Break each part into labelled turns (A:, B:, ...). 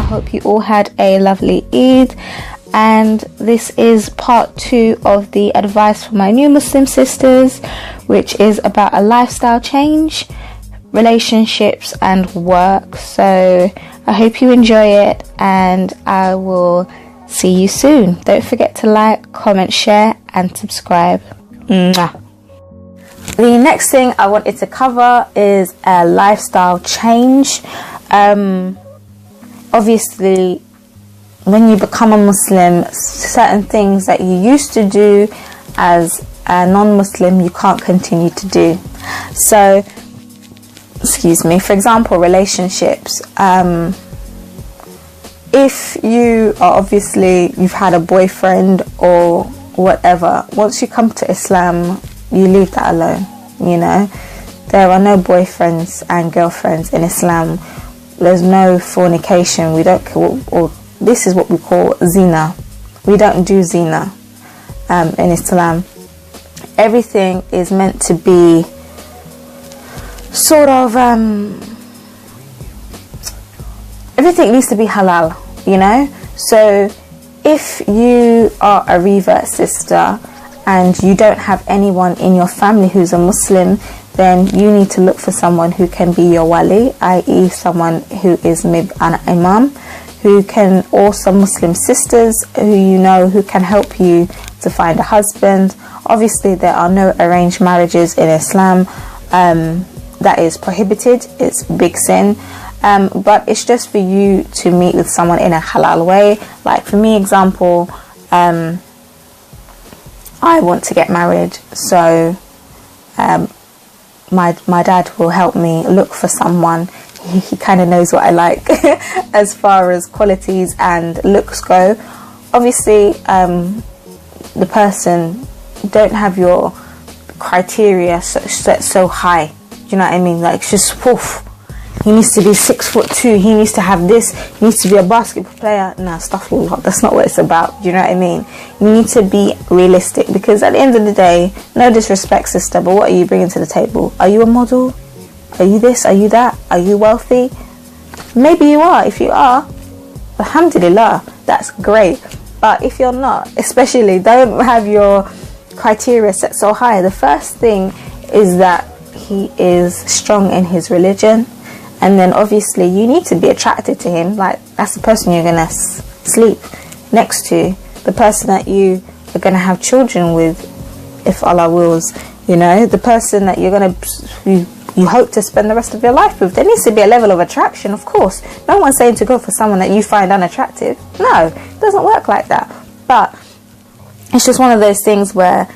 A: hope you all had a lovely Eid, and this is part 2 of the advice for my new Muslim sisters, which is about a lifestyle change, relationships and work. So I hope you enjoy it, and I will see you soon. Don't forget to like, comment, share and subscribe. Mwah. The next thing I wanted to cover is a lifestyle change. Obviously, when you become a Muslim, certain things that you used to do as a non-Muslim, you can't continue to do. So, excuse me, for example, relationships. If you are you've had a boyfriend or whatever, once you come to Islam, you leave that alone. You know, there are no boyfriends and girlfriends in Islam. There's no fornication. We don't, or this is what we call zina. We don't do zina in Islam. Everything is meant to be sort of everything needs to be halal, you know. So if you are a revert sister and you don't have anyone in your family who's a Muslim, then you need to look for someone who can be your wali, i.e. someone who is maybe an imam, who can, or some Muslim sisters who you know who can help you to find a husband. Obviously there are no arranged marriages in Islam. That is prohibited. It's big sin. But it's just for you to meet with someone in a halal way. Like for me, example, I want to get married, so my dad will help me look for someone. He kind of knows what I like as far as qualities and looks go. Obviously, the person don't have your criteria set so high. Do you know what I mean? Like, just poof. He needs to be 6'2". He needs to have this. He needs to be a basketball player. Nah, astaghfirullah. That's not what it's about. Do you know what I mean? You need to be realistic, because at the end of the day, no disrespect, sister, but what are you bringing to the table? Are you a model? Are you this? Are you that? Are you wealthy? Maybe you are. If you are, alhamdulillah, that's great. But if you're not, especially, don't have your criteria set so high. The first thing is that he is strong in his religion. And then obviously you need to be attracted to him. Like, that's the person you're going to sleep next to, the person that you are going to have children with, if Allah wills, you know, the person that you're going to, you hope to spend the rest of your life with. There needs to be a level of attraction, of course. No one's saying to go for someone that you find unattractive. No, it doesn't work like that. But it's just one of those things where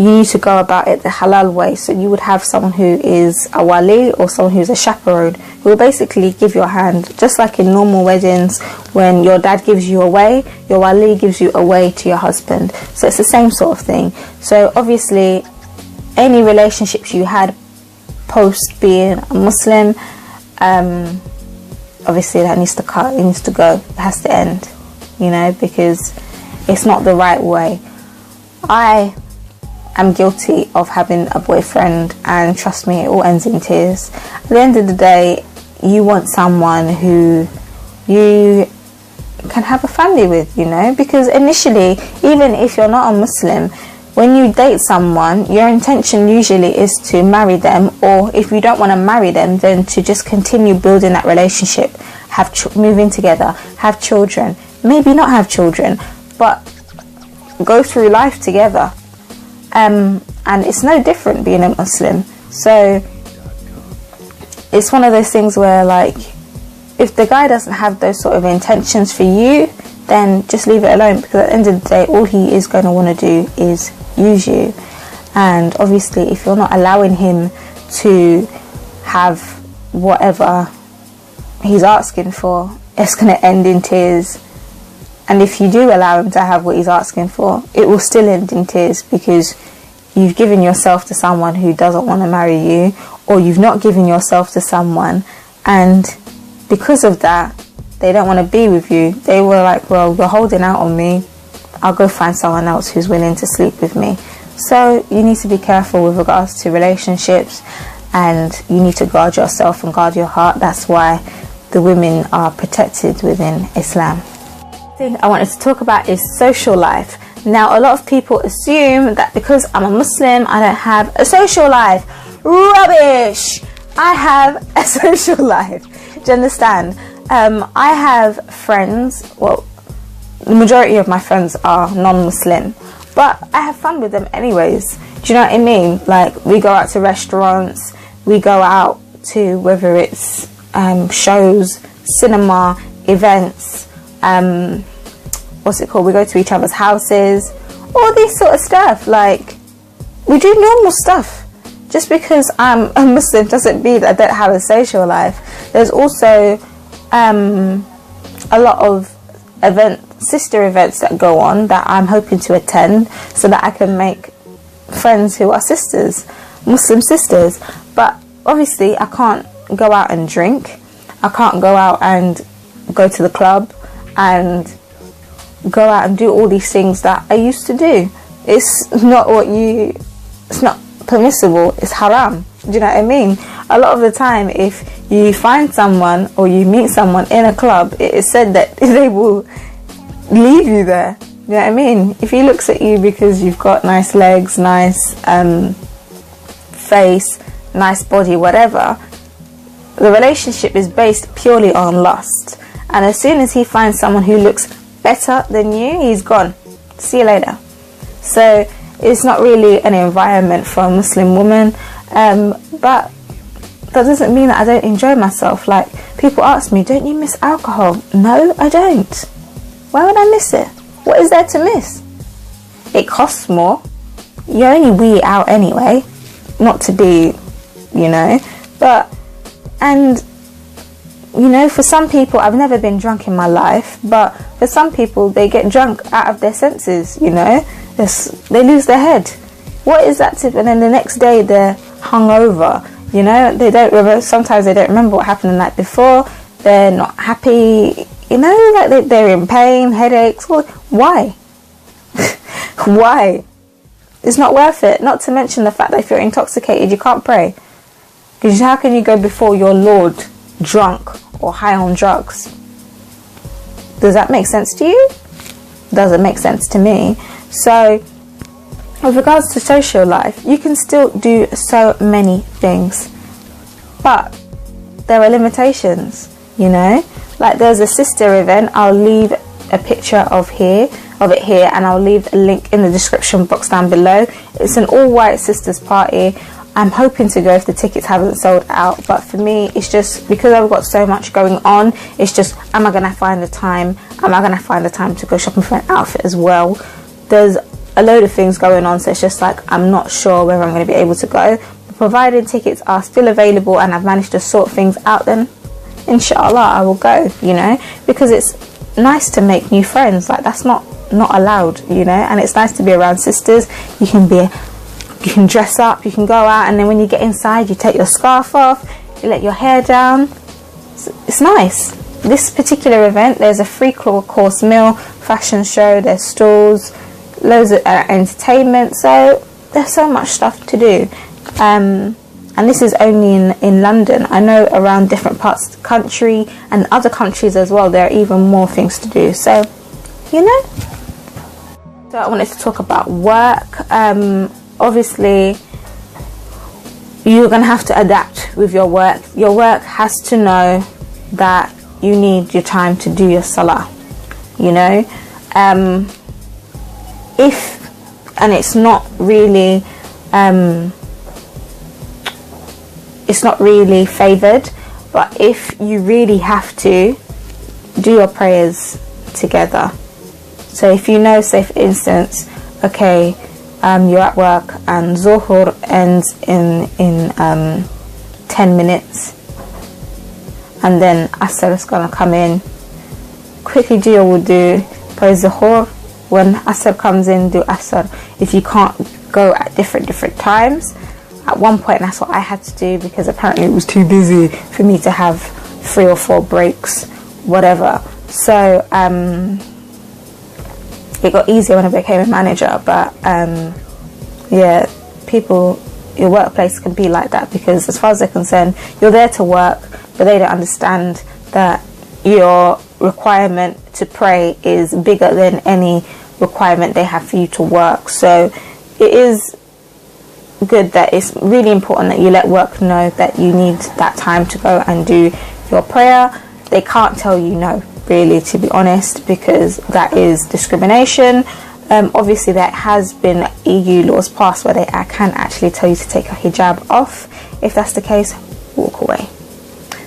A: you need to go about it the halal way. So you would have someone who is a wali or someone who's a chaperone, who will basically give your hand, just like in normal weddings. When your dad gives you away, your wali gives you away to your husband. So it's the same sort of thing. So obviously any relationships you had post being a Muslim, obviously that needs to cut, it needs to go, it has to end, you know, because it's not the right way. I am guilty of having a boyfriend, and trust me, it all ends in tears. At the end of the day, you want someone who you can have a family with, you know, because initially, even if you're not a Muslim, when you date someone, your intention usually is to marry them, or if you don't want to marry them, then to just continue building that relationship, move in together, have children, maybe not have children, but go through life together. And it's no different being a Muslim. So it's one of those things where, like, if the guy doesn't have those sort of intentions for you, then just leave it alone, because at the end of the day, all he is going to want to do is use you. And obviously, if you're not allowing him to have whatever he's asking for, it's going to end in tears. And if you do allow him to have what he's asking for, it will still end in tears, because you've given yourself to someone who doesn't want to marry you, or you've not given yourself to someone, and because of that, they don't want to be with you. They were like, well, you're holding out on me, I'll go find someone else who's willing to sleep with me. So you need to be careful with regards to relationships, and you need to guard yourself and guard your heart. That's why the women are protected within Islam. The thing I wanted to talk about is social life. Now, a lot of people assume that because I'm a Muslim, I don't have a social life. Rubbish! I have a social life. Do you understand? I have friends, well, the majority of my friends are non-Muslim, but I have fun with them anyways. Do you know what I mean? Like, we go out to restaurants, we go out to, whether it's shows, cinema, events, what's it called? We go to each other's houses, all this sort of stuff. Like, we do normal stuff. Just because I'm a Muslim doesn't mean that I don't have a social life. There's also a lot of sister events that go on that I'm hoping to attend, so that I can make friends who are sisters, Muslim sisters. But obviously I can't go out and drink. I can't go out and go to the club and go out and do all these things that I used to do. It's not permissible, it's haram. Do you know what I mean? A lot of the time, if you find someone or you meet someone in a club, it is said that they will leave you there. You know what I mean? If he looks at you because you've got nice legs, nice face, nice body, whatever, the relationship is based purely on lust. And as soon as he finds someone who looks better than you, he's gone. See you later. So it's not really an environment for a Muslim woman, but that doesn't mean that I don't enjoy myself. Like, people ask me, don't you miss alcohol? No, I don't. Why would I miss it? What is there to miss? It costs more. You only wee it out anyway. Not to be, you know, but, and, you know, for some people, I've never been drunk in my life, but for some people, they get drunk out of their senses, you know. They lose their head. What is that tip? And then the next day they're hungover. You know, they don't remember. Sometimes they don't remember what happened the night before. They're not happy. You know, like they're in pain, headaches. Well, why? Why? It's not worth it. Not to mention the fact that if you're intoxicated, you can't pray. Because how can you go before your Lord drunk or high on drugs? Does that make sense to you? Doesn't make sense to me. So, with regards to social life, you can still do so many things, but there are limitations, you know. Like, there's a sister event. I'll leave a picture of it here, and I'll leave a link in the description box down below. It's an all-white sisters party. I'm hoping to go if the tickets haven't sold out, but for me, it's just because I've got so much going on. It's just, am I gonna find the time? Am I gonna find the time to go shopping for an outfit as well? There's a load of things going on, so it's just like, I'm not sure whether I'm going to be able to go. But provided tickets are still available and I've managed to sort things out, then inshallah I will go, you know, because it's nice to make new friends. Like, that's not allowed, you know. And it's nice to be around sisters. You can dress up, you can go out, and then when you get inside, you take your scarf off, you let your hair down. It's nice. This particular event, there's a free course meal, fashion show, there's stalls, loads of entertainment, so there's so much stuff to do. And this is only in London. I know around different parts of the country and other countries as well, there are even more things to do. So, you know. So I wanted to talk about work. Obviously, you're going to have to adapt with your work. Your work has to know that you need your time to do your salah, you know. And it's not really favoured, but if you really have to, do your prayers together. So if you know, say for instance, okay, you're at work and Zuhur ends in 10 minutes, and then Asr is gonna come in, quickly do your wudu, pray Zuhur. When Asr comes in, do Asr. If you can't go at different times, at one point that's what I had to do, because apparently it was too busy for me to have 3 or 4 breaks, whatever. So it got easier when I became a manager, but yeah, your workplace can be like that, because as far as they're concerned, you're there to work, but they don't understand that your requirement to pray is bigger than any requirement they have for you to work. So it is good that it's really important that you let work know that you need that time to go and do your prayer. They can't tell you no, really, to be honest, because that is discrimination. Obviously there has been EU laws passed where they can actually tell you to take your hijab off. If that's the case, walk away.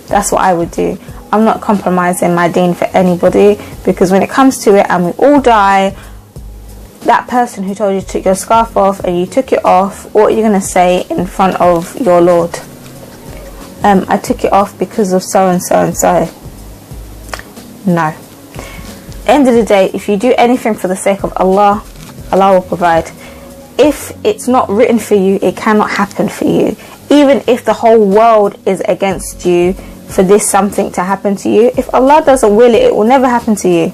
A: That's what I would do. I'm not compromising my deen for anybody, because when it comes to it and we all die, that person who told you to take your scarf off and you took it off, what are you going to say in front of your Lord? I took it off because of so and so and so. No. End of the day, if you do anything for the sake of Allah, Allah will provide. If it's not written for you, it cannot happen for you. Even if the whole world is against you for this something to happen to you, if Allah doesn't will it, it will never happen to you.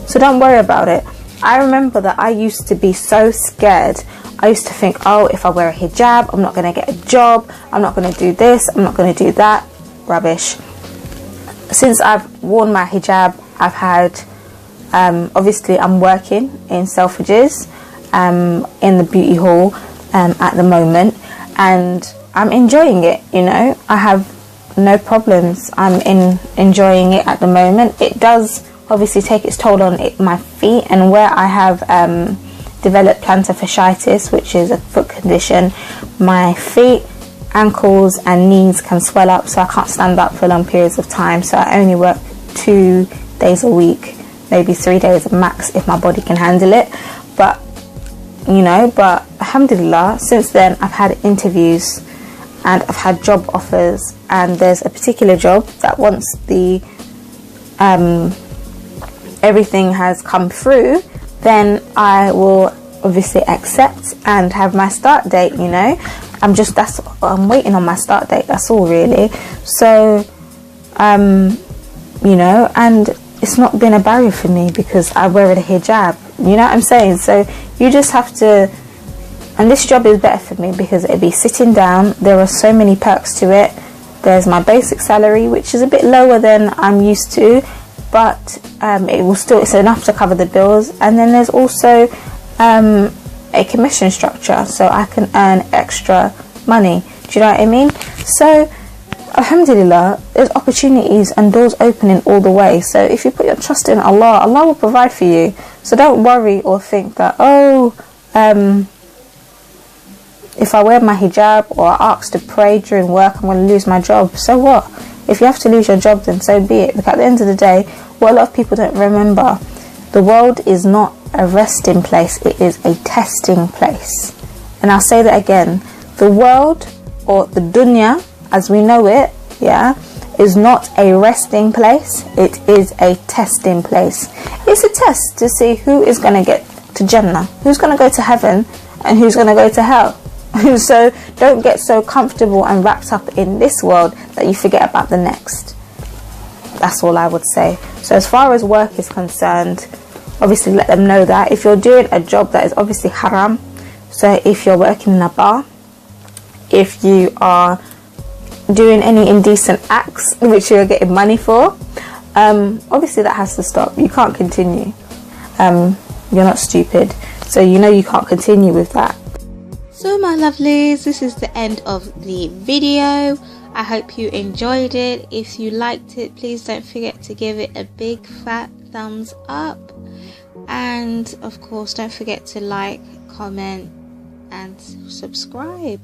A: So don't worry about it. I remember that I used to be so scared. I used to think, oh, if I wear a hijab, I'm not going to get a job, I'm not going to do this, I'm not going to do that. Rubbish. Since I've worn my hijab, I've had, obviously I'm working in Selfridges, in the beauty hall at the moment, and I'm enjoying it, you know. I have no problems. I'm enjoying it at the moment. It does obviously take its toll on my feet, and where I have developed plantar fasciitis, which is a foot condition, my feet, ankles and knees can swell up, so I can't stand up for long periods of time. So I only work 2 days a week, maybe 3 days max if my body can handle it. But you know, but alhamdulillah, since then I've had interviews and I've had job offers, and there's a particular job that once the everything has come through, then I will obviously accept and have my start date, you know. I'm waiting on my start date, that's all really. So you know, and it's not been a barrier for me because I wear a hijab, you know what I'm saying? So you just have to, and this job is better for me because it'll be sitting down. There are so many perks to it. There's my basic salary, which is a bit lower than I'm used to, but it's enough to cover the bills. And then there's also a commission structure, so I can earn extra money. Do you know what I mean? So alhamdulillah, there's opportunities and doors opening all the way. So if you put your trust in Allah, Allah will provide for you. So don't worry or think that, oh, if I wear my hijab or I ask to pray during work, I'm going to lose my job. So what? If you have to lose your job, then so be it. Because at the end of the day, what a lot of people don't remember, the world is not a resting place, it is a testing place. And I'll say that again, the world, or the dunya as we know it, yeah, is not a resting place, it is a testing place. It's a test to see who is going to get to Jannah, who's going to go to heaven, and who's going to go to hell. So don't get so comfortable and wrapped up in this world that you forget about the next. That's all I would say. So as far as work is concerned, obviously let them know that if you're doing a job that is obviously haram, so if you're working in a bar, if you are doing any indecent acts which you're getting money for, obviously that has to stop. You can't continue. You're not stupid, so you know you can't continue with that.
B: So my lovelies, this is the end of the video. I hope you enjoyed it. If you liked it, please don't forget to give it a big fat thumbs up, and of course don't forget to like, comment and subscribe.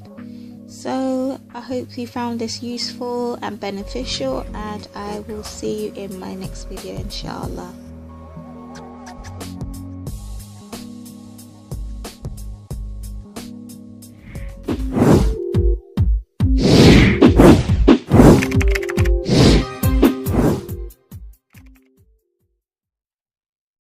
B: So I hope you found this useful and beneficial, and I will see you in my next video, inshallah.